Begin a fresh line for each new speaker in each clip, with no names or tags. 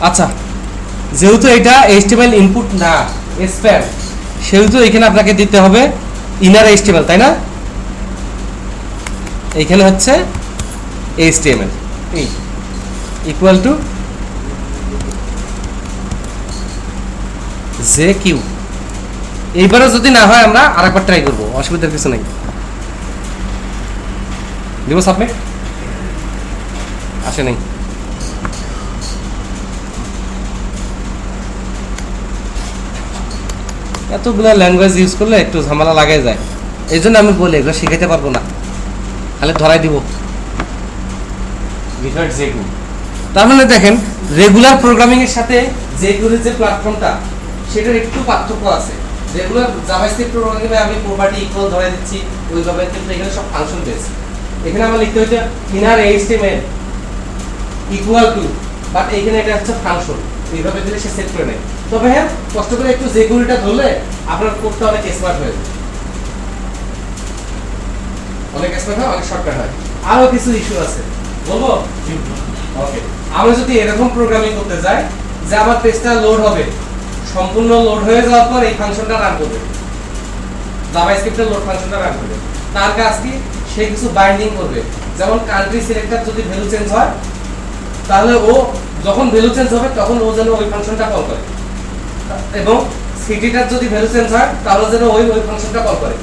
আচ্ছা, যেহেতু এটা HTML ইনপুট না, স্প্যাম, সেহেতু এখানে আপনাকে দিতে হবে ইনার HTML, তাই না? এইখানে হচ্ছে HTML ইকুয়াল টু JQ। এইবারও যদি না হয় আমরা আরেকবার ট্রাই করবো, অসুবিধার কিছু নাই। দিব সাবমিট, আসে নাই। এতগুলো ল্যাঙ্গুয়েজ ইউজ করলে একটু ঝামেলা লাগাই যায়, এই জন্য আমি বলি এগুলো শিখাইতে পারবো না, খালি ধরাই দিব বিষয় JQ। তার মানে দেখেন রেগুলার প্রোগ্রামিং এর সাথে JQর যে প্ল্যাটফর্মটা সেটার একটু পার্থক্য আছে। রেগুলার জাভাস্ক্রিপ্ট প্রোগ্রামিংয়ে আমি প্রপার্টি ইকুয়াল ধরে দিচ্ছি ওইভাবে, কিন্তু এখানে সব ফাংশন বেস। এখানে আমার লিখতে হচ্ছে inner HTML equal to, but এখানে এটা হচ্ছে ফাংশন, এইভাবে দিলে সে সেট করে নেয়। তবে হ্যাঁ, কষ্ট করে একটু JQটা ধরলে আপনার কোডটা অনেক স্মার্ট হয়ে যায়, অনেক স্মার্ট হয়, অনেক শর্টকাট হয়। আরো কিছু ইস্যু আছে, বলবো? ওকে, আমি যদি এরকম প্রোগ্রামিং করতে যাই যে আমার পেজটা লোড হবে, সম্পূর্ণ লোড হয়ে যাওয়ার পর এই ফাংশনটা রান করবে, জাভাস্ক্রিপ্টের লোড ফাংশনটা রান করবে, তার কাজ কি? সে কিছু বাইন্ডিং করবে। যেমন কান্ট্রি সিলেক্টর যদি ভ্যালু চেঞ্জ হয়, তাহলে ও যখন ভ্যালু চেঞ্জ হবে তখন ও যেন ওই ফাংশনটা কল করে, এবং সিটিটার যদি ভ্যালু চেঞ্জ হয় তাহলে যেন ওই ফাংশনটা কল করে,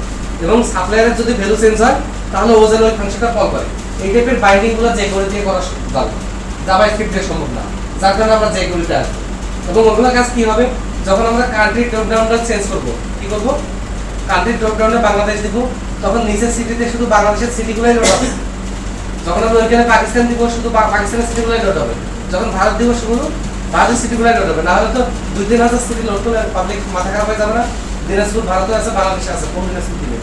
এবং সাপ্লায়ারের যদি ভ্যালু চেঞ্জ হয় তাহলে ও যেন ওই ফাংশনটা কল করে। এই টাইপের বাইন্ডিং গুলো JQuery দিয়ে করা যাবে, জাভাস্ক্রিপ্ট দিয়ে সম্ভব না, যার কারণে আমরা JQueryতে আসবো। এবং ওগুলোর কাজ কি হবে? যখন আমরা কান্ট্রি ড্রপ ডাউনটা চেঞ্জ করব, কি করব? কান্ট্রি ড্রপ ডাউনে বাংলাদেশ দিব, তখন নিচের সিটিতে শুধু বাংলাদেশের সিটিগুলোই লোড হবে। যখন আমরা ওইখানে পাকিস্তান দিব, শুধু পাকিস্তানের সিটিগুলোই লোড হবে। যখন ভারত দিব, শুধু ভারতের সিটিগুলোই লোড হবে। না হলে তো 2-3 হাজার সিটি লোড করলে পাবলিক মাথা খারাপ হয়ে যাবে না? দিনাজপুর ভারতে আছে, বাংলাদেশে আছে, কোন দিনাজপুর দিবে?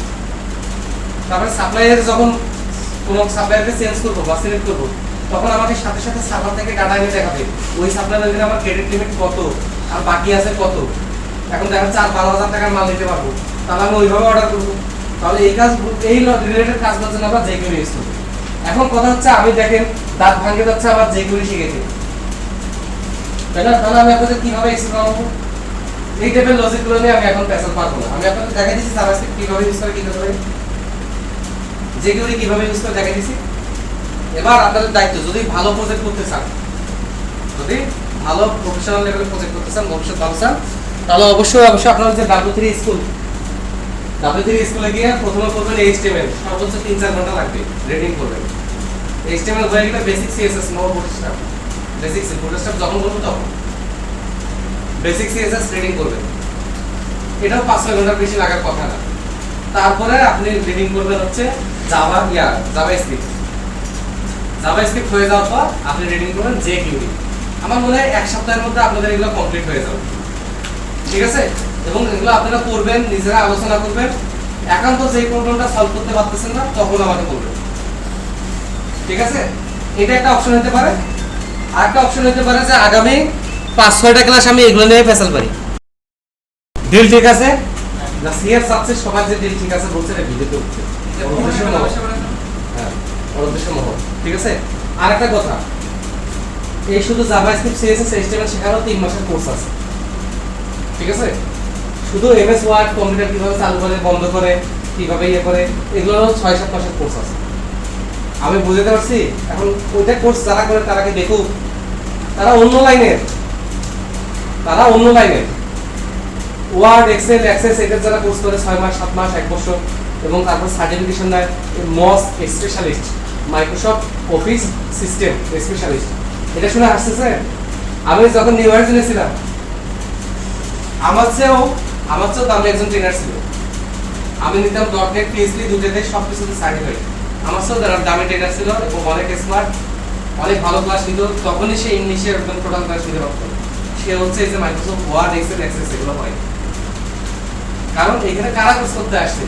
তারপরে সাপ্লায়ার, যখন কোনো সাপ্লায়ারকে চেঞ্জ করবো বা সিলেক্ট করবো, তখন আমাকে সাথে সাথে সার্ভার থেকে ডাটা এনে দেখাবে ওই সাপ্লায়ারের আমার ক্রেডিট লিমিট কত আর বাকি আছে কত। এখন দেখা যাচ্ছে 12,000 টাকার মাল নিতে পারবো, তাহলে আমি ওইভাবে অর্ডার করবো। তাহলে এই কাজ, এই রিলেটেড কাজগুলোর জন্য আমরা JQuery ইউজ করবো। এখন কথা হচ্ছে, আমি দেখেন দাঁত ভাঙে যাচ্ছে, আবার JQuery শিখেছি, তাই না? তাহলে আমি আপনাদের কিভাবে এক্সপ্লেন করবো? এই টাইপের লজিকগুলো নিয়ে আমি এখন প্যাসেল পারবো না। আমি আপনাদের দেখাই দিচ্ছি জাভাস্ক্রিপ্ট কিভাবে ইউজ করে, JQuery কিভাবে ইউজ করে দেখাই দিচ্ছি। এবার আপনাদের দায়িত্ব, যদি ভালো প্রজেক্ট করতে চান, যদি ভালো প্রফেশনাল লেভেলের প্রজেক্ট করতে চান, ভবিষ্যৎ ভালো চান, তাহলে অবশ্যই আপনার যে W3 স্কুলে গিয়ে প্রথমে করবেন HTML, সর্বোচ্চ 3-4 ঘন্টা লাগবে, রিডিং করবেন। HTML হয়ে গেলে basic CSS, no bootstrap, basic bootstrap যখন বলবো তখন বেসিক CSS রিডিং করবেন। এটাও 5-6 ঘন্টার বেশি লাগার কথা না। তারপরে আপনি রিডিং করবেন হচ্ছে জাভাস্ক্রিপ্ট হয়ে যাওয়ার পর আপনি রিডিং করবেন JQuery। আমার মনে হয় 1 সপ্তাহের মধ্যে আপনাদের এগুলো কমপ্লিট হয়ে যাবে, ঠিক আছে? এবং এগুলো আপনারা করবেন, নিজেরা আলোচনা করবেন। একান্ত যে প্রবলেমটা সলভ করতে পারতেছেন না, তখন আমাকে বলবেন, ঠিক আছে? এটা একটা অপশন হতে পারে। আরেকটা অপশন হতে পারে যে আগামী 5-6টা ক্লাস আমি এগুলো নিয়ে ফেসাল পারি। ডিল ঠিক আছে? না সিআর সাকসেস সবার যে ডিল ঠিক আছে বলছে, এটা ভিডিওতে হচ্ছে, হ্যাঁ, উদ্দেশ্য মহৎ, ঠিক আছে? আরেকটা কথা, এই শুধু জাভাস্ক্রিপ্ট, CSS, HTML শেখারও 3 মাসের কোর্স আছে, ঠিক আছে? শুধু MS ওয়ার্ড কম্পিউটার কিভাবে চালু করে, বন্ধ করে, কিভাবে ইয়ে করে, এগুলো 6-7 মাসের কোর্স আছে। আমি বুঝতে পারছি। এখন ওইটা কোর্স যারা করে তারা কি দেখুক, তারা অন্য লাইনের, ওয়ার্ড, এক্সেল, অ্যাক্সেস এটার যারা কোর্স করে 6 মাস, 7 মাস, 1 বছর, এবং তারপর সার্টিফিকেশন দেয় MOS specialist, Microsoft Office system specialist. এটা শুনে আসতেছে? আমি যখন নিউ ইয়র্কে ছিলাম, আমার চেয়েও দামি একজন ট্রেনার ছিল। আমি নিতাম .NET, PHP দুটোতে সবকিছুতে সার্টিফাইড। আমার চেয়েও দামি ট্রেনার ছিল এবং অনেক স্মার্ট, অনেক ভালো ক্লাস নিত। তখনই সে ইংলিশে একদম টোটাল ক্লাস নিতে পারত। সে হচ্ছে এই যে মাইক্রোসফট ওয়ার্ড, এক্সেল, অ্যাক্সেস এগুলো হয়। কারণ এখানে কারা কোর্স করতে আসছে?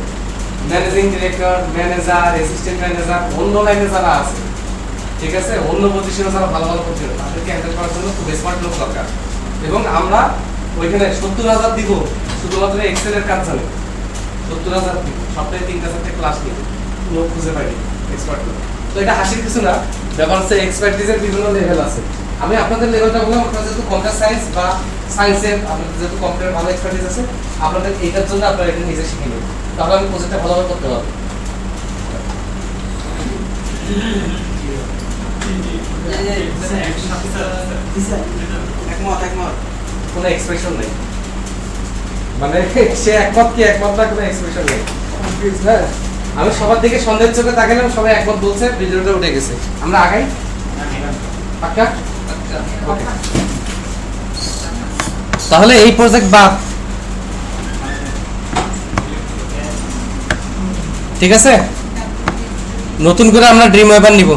Managing director, manager, assistant manager, অন্য লাইনে যারা আছে, ঠিক আছে, অন্য পজিশনে যারা ভালো করছে, তাদেরকে হ্যান্ডেল করার জন্য খুব স্মার্ট লোক দরকার। এবং আমরা ওইখানে 70,000 দিব শুধুমাত্র এক্সেলের কাজ জানে, 70,000 দিব, সপ্তাহে 3-4 ক্লাস নিব, লোক খুঁজে পাইনি। এক্সপার্ট না। তো এটা হাসির কিছু না, ব্যাপার হচ্ছে এক্সপার্টিজের বিভিন্ন লেভেল আছে। আমি আপনাদের লেভেলটা বললাম, আপনারা যেহেতু কম্পিউটার সায়েন্স বা সায়েন্সের আপনাদের যেহেতু কম্পিউটার ভালো এক্সপার্টিজ আছে, আপনাদের এইটার জন্য আপনারা এটা নিজে শিখে নেবেন, তাহলে আমি প্রজেক্টটা ভালোভাবে করতে পারবো। কোনো এক্সপ্রেশন নেই, মানে সে একমত কি একমত না, কোনো এক্সপ্রেশন নেই। হ্যাঁ, আমি সবার দিকে সন্দেহের চোখে তাকালাম, সবাই একমত বলছে, ভিডিওটা উঠে গেছে। আমরা আগাই পাক্কা? ওকে। তাহলে এই প্রজেক্ট বাদ, ঠিক আছে? নতুন করে আমরা ড্রিম ওয়েভার নিব।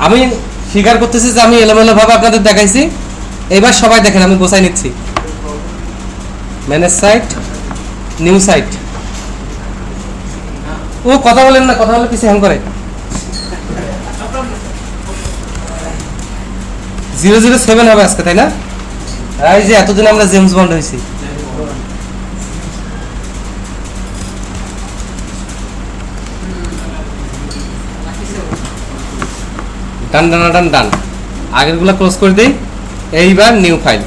আমি স্বীকার করতেছি যে আমি এলোমেলো ভাবে আপনাদের দেখাইছি, এবার সবাই দেখেন আমি গোছাই নিচ্ছি। Manage site, new site. ও কথা বলেন না, কথা বলে পিছিয়ে হ্যাং করে। 007 হবে আজকে, তাই না? এই যে এতদিন আমরা জেমস বন্ড হয়েছি। ডান ডান ডান ডান, আগেরগুলো ক্লোজ করে দেই। এইবার নিউ ফাইল,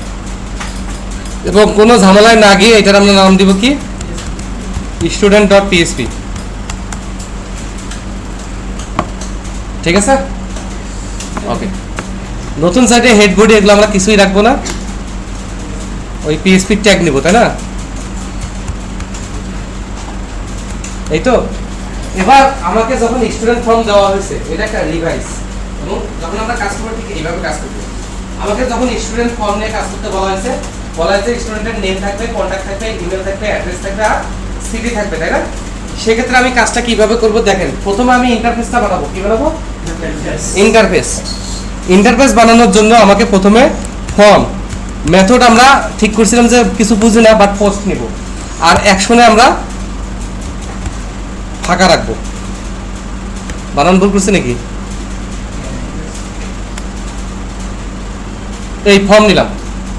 এবং কোনো ঝামেলায় না গিয়ে এটার আমরা নাম দিব কি, student.php। ঠিক আছে, ওকে। নতুন সাইটে হেড বডি এগুলো আমরা কিছুই রাখবো না, ওই পিএসপি ট্যাগ নিব, তাই না? এই তো। এবার আমাকে যখন স্টুডেন্ট ফর্ম দেওয়া হয়েছে, এটা একটা রিভাইস, এবং যখন আমরা কাজ করবো ঠিক এইভাবে কাজ করবো। আমাকে যখন স্টুডেন্ট ফর্ম নিয়ে কাজ করতে বলা হয়েছে স্টুডেন্টের নেম থাকবে, কন্ট্যাক্ট থাকবে, ইমেল থাকবে, অ্যাড্রেস থাকবে, আর সিটি থাকবে, তাই না? সেক্ষেত্রে আমি কাজটা কিভাবে করব দেখেন। প্রথমে আমি ইন্টারফেসটা বানাবো। কি বানাবো? ইন্টারফেস বানানোর জন্য আমাকে প্রথমে ফর্ম মেথড আমরা ঠিক করছিলাম যে কিছু বুঝি না, বাট পোস্ট নিব, আর অ্যাকশনে আমরা ফাঁকা রাখবো। বানান ভুল করছি নাকি? এই ফর্ম নিলাম,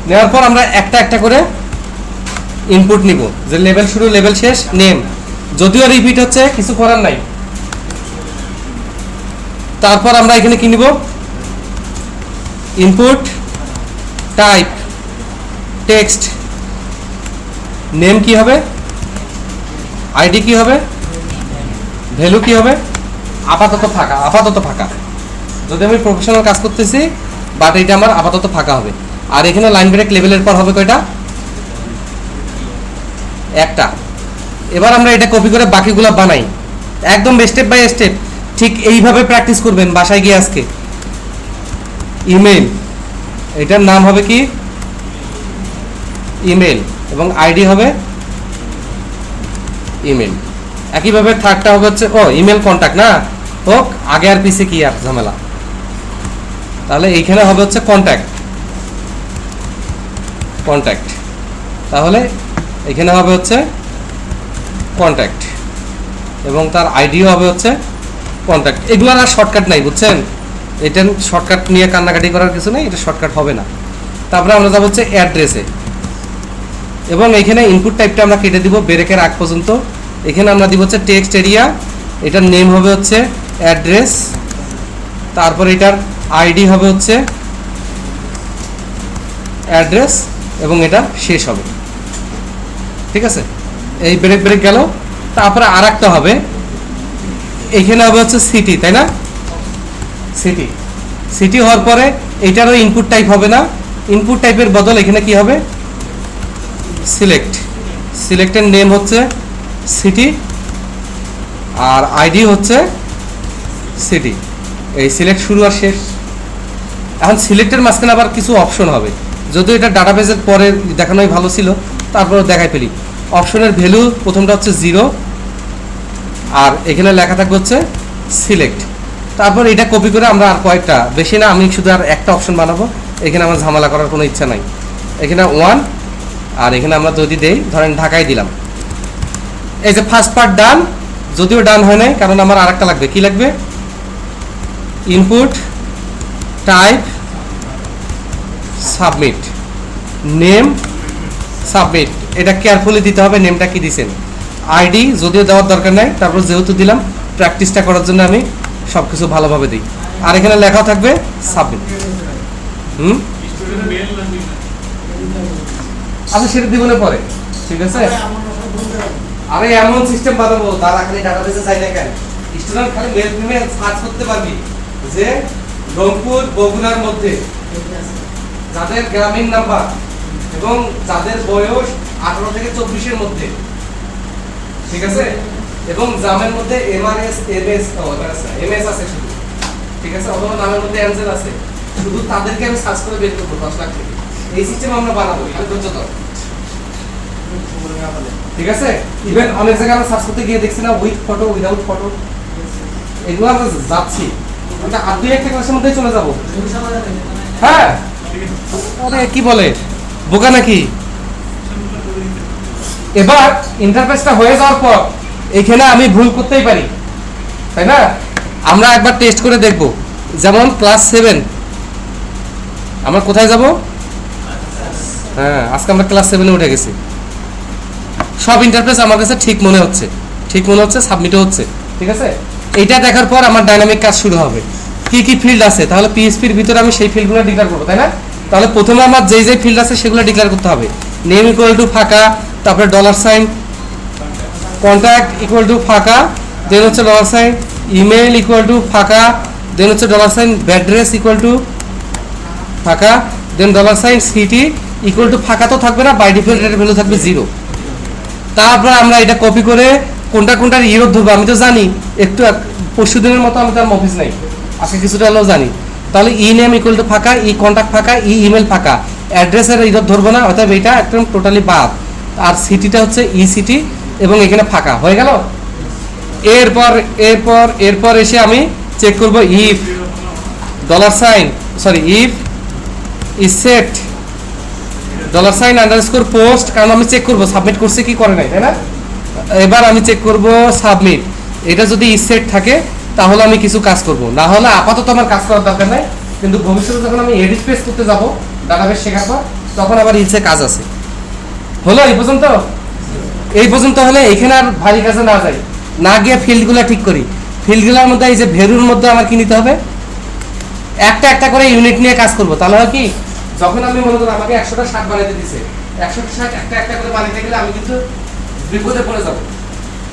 নেওয়ার পর আমরা একটা একটা করে ইনপুট নিব, যে লেভেল শুরু, লেভেল শেষ, নেম। যদিও রিপিট হচ্ছে, কিছু করার নাই। তারপর আমরা এখানে কি নিব, ইনপুট টাইপ টেক্সট, নেম কি হবে, আইডি কি হবে, ভ্যালু কি হবে, আপাতত ফাঁকা। যদি আমি প্রফেশনাল কাজ করতেছি, বাট এটা আমার আপাতত ফাঁকা হবে। আর এখানে লাইন ব্রেক লেভেলের পর হবে কয়টা, একটা। এবার আমরা এটা কপি করে বাকিগুলো বানাই, একদম স্টেপ বাই স্টেপ। ঠিক এইভাবে প্র্যাকটিস করবেন বাসায় গিয়ে আজকে। ইমেল, এটার নাম হবে কি, ইমেল, এবং আইডি হবে ইমেল। একইভাবে থার্ডটা হবে হচ্ছে ইমেল কন্ট্যাক্ট, না হোক আগে আর পিছে কি আর ঝামেলা। তাহলে এইখানে হবে হচ্ছে কন্ট্যাক্ট, তাহলে এখানে হবে হচ্ছে কন্ট্যাক্ট, এবং তার আইডিও হবে হচ্ছে কন্ট্যাক্ট। এগুলোর আর শর্টকাট নাই, বুঝছেন? এটা শর্টকাট নিয়ে কান্নাকাটি করার কিছু নেই, এটা শর্টকাট হবে না। তারপরে আমরা যাবো হচ্ছে অ্যাড্রেসে, এবং এখানে ইনপুট টাইপটা আমরা কেটে দিব ব্রেকের আগ পর্যন্ত। এখানে আমরা দিব হচ্ছে টেক্সট এরিয়া, এটার নেম হবে হচ্ছে অ্যাড্রেস, তারপর এটার আইডি হবে হচ্ছে অ্যাড্রেস, এবং এটা শেষ হবে। ঠিক আছে, এই ব্রেক গেল। তারপরে আর একটা হবে, এখানে হবে হচ্ছে সিটি, তাই না? সিটি হওয়ার পরে এটারও ইনপুট টাইপ হবে না, ইনপুট টাইপের বদল এখানে কি হবে, সিলেক্টের নেম হচ্ছে সিটি, আর আইডি হচ্ছে সিটি। এই সিলেক্ট শুরু আর শেষ। এখন সিলেক্টের মাঝখানে আবার কিছু অপশন হবে, যদিও এটা ডাটাবেজের পরে দেখানোই ভালো ছিল, তারপরে দেখাই ফেলি। অপশনের ভ্যালু প্রথমটা হচ্ছে 0, আর এখানে লেখা থাকবে হচ্ছে সিলেক্ট। তারপর এটা কপি করে আমরা আর কয়েকটা, বেশি না, আমি শুধু আর একটা অপশন বানাবো। এখানে আমার ঝামেলা করার কোনো ইচ্ছা নাই। এখানে 1, আর এখানে আমরা যদি দেই, ধরেন ঢাকায় দিলাম। এই যে ফার্স্ট পার্ট ডান, যদিও ডান হয় নাই, কারণ আমার আরেকটা লাগবে। কি লাগবে? Input type submit, name submit. এটা কেয়ারফুলি দিতে হবে, নেমটা কি দিছেন। আইডি যদিও দেওয়ার দরকার নাই, তারপর যেহেতু দিলাম প্র্যাকটিসটা করার জন্য আমি সব কিছু ভালোভাবে দিই। আর এখানে লেখা থাকবে সাবমিট। আচ্ছা সেটা দিব না পরে, ঠিক আছে? আরে এমন সিস্টেম বানাবো তারা খালি ডাটাবেসে চাই না কেন, স্টুডেন্ট খালি মেল ফিমেল সার্চ করতে পারবি যে রংপুর বগুড়ার মধ্যে যাদের গ্রামীণ নাম্বার এবং যাদের বয়স 18 থেকে 24 এর মধ্যে, ঠিক আছে, এবং জামের মধ্যে এমআরএস এমএস এমএস আছে শুধু, ঠিক আছে, অথবা নামের মধ্যে অ্যাঞ্জেল আছে, শুধু তাদেরকে আমি সার্চ করে বের করবো 10 লাখ থেকে। এই সিস্টেম আমরা বানাবো, এটা ধৈর্য ধর, ঠিক আছে? ইভেন অনেক জায়গায় আমরা সার্চ করতে গিয়ে দেখছি না উইথ ফটো উইদাউট ফটো, এগুলো আমরা যাচ্ছি, আমরা আর দুই একটা ক্লাসের মধ্যে চলে যাব। হ্যাঁ, আরে কি বলে বোকা নাকি? এবার ইন্টারফেসটা হয়ে যাওয়ার পর এখানে আমি ভুল করতেই পারি, তাই না? আমরা একবার টেস্ট করে দেখব। যেমন ক্লাস 7 আমরা কোথায় যাব? হ্যাঁ, আজকে আমরা ক্লাস 7-এ উঠে গেছি। সব ইন্টারফেস আমার কাছে ঠিক মনে হচ্ছে, সাবমিটও হচ্ছে, ঠিক আছে? এইটা দেখার পর আমার ডাইনামিক কাজ শুরু হবে। কি কি ফিল্ড আছে, তাহলে পিএইচপির ভিতরে আমি সেই ফিল্ডগুলো ডিক্লেয়ার করবো, তাই না? তাহলে প্রথমে আমার যেই ফিল্ড আছে সেগুলো ডিক্লেয়ার করতে হবে। নেম ইকুয়াল টু ফাঁকা, তারপরে $, কন্ট্যাক্ট ইকুয়াল টু ফাঁকা, দেন হচ্ছে $, ইমেল ইকুয়াল টু ফাঁকা, দেন হচ্ছে $, অ্যাড্রেস ইকুয়াল টু ফাঁকা, দেন $, সিটি ইকুয়াল টু ফাঁকা তো থাকবে না, বাই ডিফল্ট এর ভ্যালু থাকবে 0। তারপর আমরা এটা কপি করে কোনটার ইউরোপ ধরবো, আমি তো জানি একটু পরশু দিনের মতো আমি তার অফিস নাই, আজকে কিছুটা হলেও জানি। তাহলে ই নেম ইকুয়াল টু ফাঁকা, ই কন্ট্যাক্ট ফাঁকা, ই ইমেল ফাঁকা, অ্যাড্রেসের ইউরোপ ধরবো না, অর্থাৎ এটা একদম টোটালি বাদ। আর সিটিটা হচ্ছে ই সিটি এবং এখানে ফাঁকা হয়ে গেল। এরপর এসে আমি চেক করব if if is set $_ post, কারণ আমি চেক করব সাবমিট করছে কি করে নাই, তাই না? এবার আমি চেক করব সাবমিট, এটা যদি ইজ সেট থাকে তাহলে আমি কিছু কাজ করব, না হলে আপাতত আমার কাজ করার দরকার নাই। কিন্তু ভবিষ্যতে যখন আমি এডিট পেজ করতে যাব ডাটাবেস শেখার পর, তখন আবার ইজে কাজ আছে। হলো এই পর্যন্ত হলে এখানে আর ভারী কাজে না যাই, না গিয়ে ফিল্ডগুলো ঠিক করি। ফিল্ডগুলোর মধ্যে এই যে ভ্যালুর মধ্যে আমার কি নিতে হবে, একটা করে ইউনিট নিয়ে কাজ করব। তাহলে হয় কি, যখন আমি মনে করি আমাকে 100টা শার্ট বানাইতে দিছে, 100টা শার্ট একটা করে বানাইতে গেলে আমি কিন্তু বিপদে পড়ে যাবো।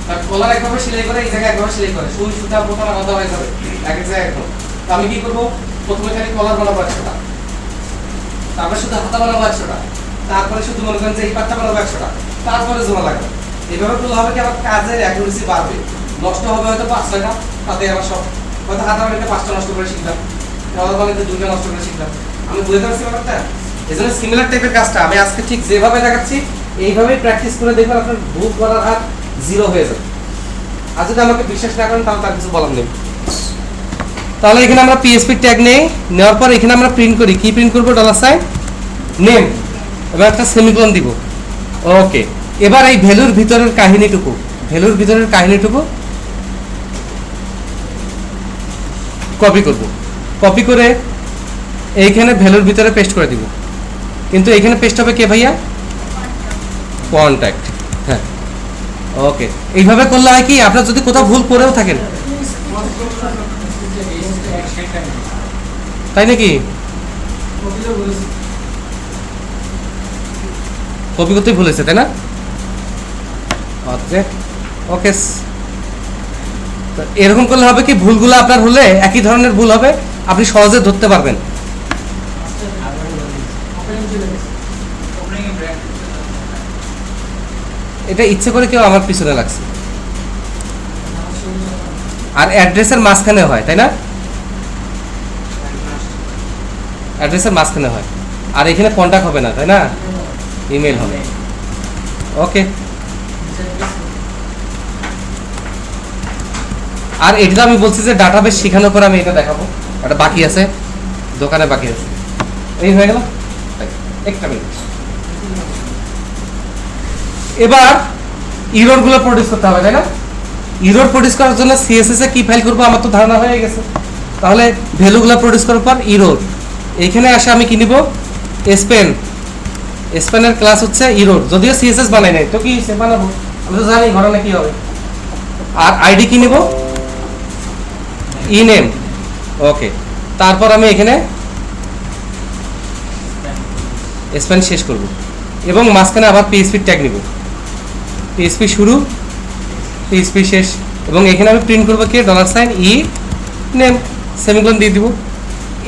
তার কলার একভাবে সেলাই করে, এই জায়গায় একভাবে সেলাই করে, সুই সুতা বোতাম আলাদা হয়ে যাবে এক জায়গায় একদম। তো আমি কি করবো, প্রথমে খালি কলার বানাবো 100টা, তারপরে শুধু হাতা বানাবো 100টা, তারপরে শুধু মনে করেন যে এই পাটটা বানাবো 100টা, তারপরে জমা লাগবে। এইভাবে করলে হবে কি, আমার কাজের অ্যাকুরেসি বাড়বে, নষ্ট হবে হয়তো 5টাকা, তাতে আমার সব হয়তো হাতা বানাইতে 5টা নষ্ট করে শিখলাম, কলার বানাইতে 2টা নষ্ট করে শিখলাম। আমি বুঝতে পারছি ব্যাপারটা। এই জন্য সিমিলার টাইপের কাজটা আমি আজকে ঠিক যেভাবে দেখাচ্ছি এইভাবেই প্র্যাকটিস করে দেখবেন আপনার ভুল করার হার 0 হয়ে যাবে। আর যদি আমাকে বিশ্বাস না করেন তাহলে তার কিছু বলার নেই। তাহলে এখানে আমরা পিএসপি ট্যাগ নেওয়ার পর এখানে আমরা প্রিন্ট করি, কি প্রিন্ট করবো, $নেম, এবার একটা সেমিকোলন দিব। ওকে, এবার এই ভ্যালুর ভিতরের কাহিনীটুকু কপি করব, কপি করে এইখানে ভ্যালুর ভিতরে পেস্ট করে দিব। কিন্তু এখানে পেস্ট হবে কে ভাইয়া, কন্ট্যাক্ট। হ্যাঁ, ওকে, এইভাবে করলে হয় কি, আপনার যদি কোথাও ভুল করেও থাকেন, তাই নাকি কপি করতে ভুলেছে, তাই না? ওকে, এরকম করলে হবে কি, ভুলগুলো আপনার হলে একই ধরনের ভুল হবে, আপনি সহজে ধরতে পারবেন। এটা ইচ্ছে করে কেউ আমার পিছনে লাগছে, আর অ্যাড্রেসের মাঝখানে হয়, তাই না? অ্যাড্রেসের মাঝখানে হয়, আর এখানে কন্ট্যাক্ট হবে না, তাই না? ইমেল হবে। ওকে, আর এটা আমি বলছি যে ডাটাবেস শেখানোর পর আমি এটা দেখাবো, এটা বাকি আছে, দোকানে বাকি আছে। এই হয়ে গেল, একটা মিনিট। এবার ইরর গুলো প্রডিউস করতে হবে, তাই না? ইরর প্রডিউস করার জন্য সিএসএস এ কি ফাইল করবো আমার তো ধারণা হয়ে গেছে। তাহলে ভ্যালুগুলো প্রডিউস করার পর ইরর, এইখানে আসে আমি কি নিব, স্পেনের ক্লাস হচ্ছে ইরর, যদিও সিএসএস বানাই নাই তো কি বানাবো, আমি তো জানি ঘটনা কি হবে। আর আইডি কি নিব, ই নেম, ওকে। তারপর আমি এখানে স্প্যান শেষ করব এবং মাঝখানে আবার পিএইচপি ট্যাগ নিব, পিএইচপি শুরু, পিএইচপি শেষ, এবং এখানে আমি প্রিন্ট করবো কি $ই নেম, সেমিকোলন দিয়ে দিব।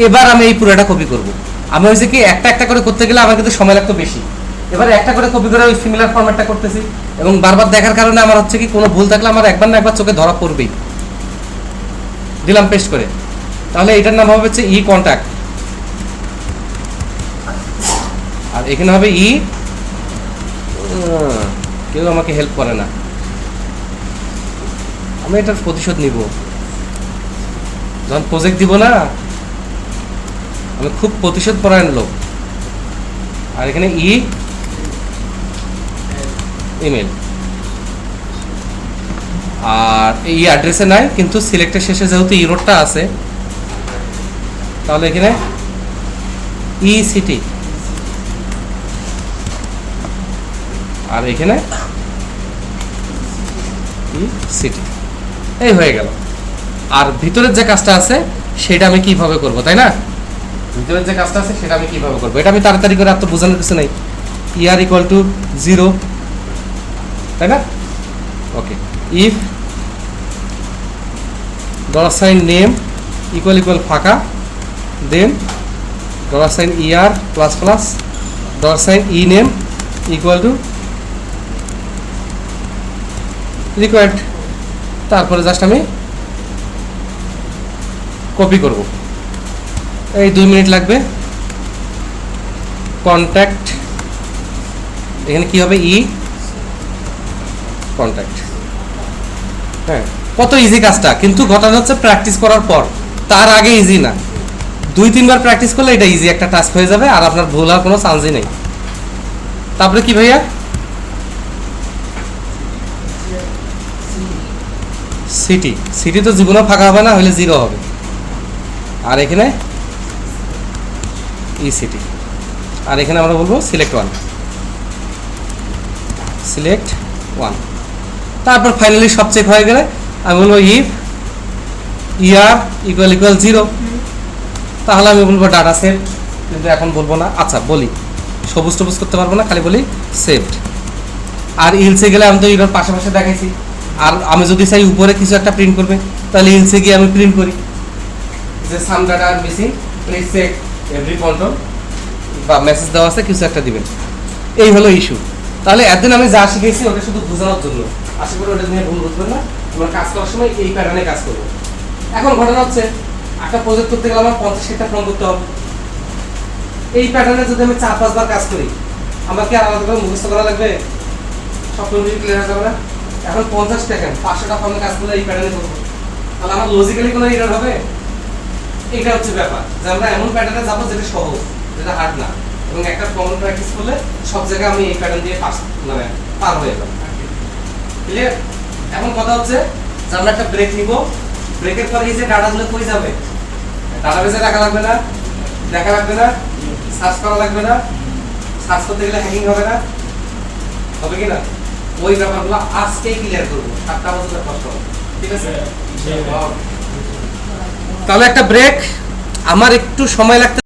এবার আমি এই পুরোটা কপি করব। আমি হয়েছে কি একটা একটা করে করতে গেলে আমার কিন্তু সময় লাগতো বেশি, এবার একটা করে কপি করে ওই সিমিলার ফরম্যাটটা করতেছি এবং বারবার দেখার কারণে আমার হচ্ছে কি কোনো ভুল থাকলে আমার একবার না একবার চোখে ধরা পড়বেই। দিলাম পেস্ট করে, তাহলে এটার নাম হবে হচ্ছে ই কন্ট্যাক্ট, আর এখানে হবে ই, কেউ আমাকে হেল্প করে না, আমি এটার প্রতিশোধ নিব যখন প্রজেক্ট দিব না, আমি খুব প্রতিশোধ পরায়ণ লোক। আর এখানে ই ইমেল, আর এই অ্যাড্রেসে নাই কিন্তু সিলেক্টের শেষে যেহেতু ইরোডটা আছে তাহলে এখানে ই সিটি, আর এখানে ই সিটি, এই হয়ে গেল। আর ভিতরের যে কাজটা আছে সেটা আমি কিভাবে করব, তাই না? ভিতরের যে কাজটা আছে সেটা আমি কিভাবে করব, এটা আমি তাড়াতাড়ি করে আর তো বোঝানোর কিছু নেই। ইয়ার ইকুয়াল টু 0, তাই না? Okay, if $name equal equal ফাঁকা, then $year plus plus $E name equal to required. তারপরে জাস্ট আমি কপি করব, এই 2 মিনিট লাগবে। কন্ট্যাক্ট, এখানে কি হবে ই কন্ট্যাক্ট। হ্যাঁ, কত ইজি কাজটা, কিন্তু ঘটনা হচ্ছে প্র্যাকটিস করার পর, তার আগে ইজি না। 2-3 বার প্র্যাকটিস করলে এটা ইজি একটা টাস্ক হয়ে যাবে আর আপনার ভুল হওয়ার কোনো চান্সই নেই। তারপরে কি ভাইয়া, সিটি, সিটি তো জীবনেও ফাঁকা হবে না, হলে 0 হবে। আর এখানে ই সিটি, আর এখানে আমরা বলবো সিলেক্ট 1, সিলেক্ট 1। তারপর ফাইনালি সব চেক হয়ে গেলে আমি বলবো ইফ ইয়ার ইকুয়াল ইকুয়াল 0, তাহলে আমি বলবো ডাটা সেভ, কিন্তু এখন বলবো না। আচ্ছা বলি, সবুজ টবুজ করতে পারবো না, খালি বলি সেভড। আর ইলসে গেলে আমি তো এটার পাশাপাশি দেখাইছি, আর আমি যদি চাই উপরে কিছু একটা প্রিন্ট করবে তাহলে ইলসে গিয়ে আমি প্রিন্ট করি যে some data are missing, please check every control, বা মেসেজ দেওয়া আছে কিছু একটা দিবেন। এই হলো ইস্যু। তাহলে একদিন আমি যা শিখেছি ওটা শুধু বোঝানোর জন্য, আশা করি ওটা নিয়ে ভুল বুঝবেন না। আমরা কাজ করার সময় এই প্যাটার্নে কাজ করবো। এখন ঘটনা হচ্ছে একটা প্রজেক্ট করতে গেলে আমার 50টা ফর্ম করতে হবে। এই প্যাটার্নে যদি আমি 4-5 বার কাজ করি আমার কি আলাদা করে মুখস্থ করা লাগবে? সব ক্লিয়ার হয়ে যাবে না? এখন 50 সেকেন্ড 500টা ফর্মে কাজ করলে এই প্যাটার্নে করবো, তাহলে আমার লজিক্যালি কোনো এরর হবে? এটা হচ্ছে ব্যাপার, যে আমরা এমন প্যাটার্নে যাবো যেটা সহজ, যেটা হার্ড না, এবং একটা কমন প্র্যাকটিস করলে সব জায়গায় আমি এই প্যাটার্ন দিয়ে পার হয়ে যাবো। ক্লিয়ার? এখন কথা হচ্ছে যে আমরা একটা ব্রেক নিব, ব্রেকের পরে এই যে ডাটাগুলো কই যাবে? ডাটাবেসে রাখা লাগবে না, দেখা লাগবে না, সার্চ করা লাগবে না, সার্চ করতে গেলে হ্যাকিং হবে না, হবে কি না? ওই ব্যাপারগুলো আজকেই ক্লিয়ার করবো, 7টা পর্যন্ত কষ্ট হবে, ঠিক আছে? তাহলে একটা ব্রেক, আমার একটু সময় লাগতে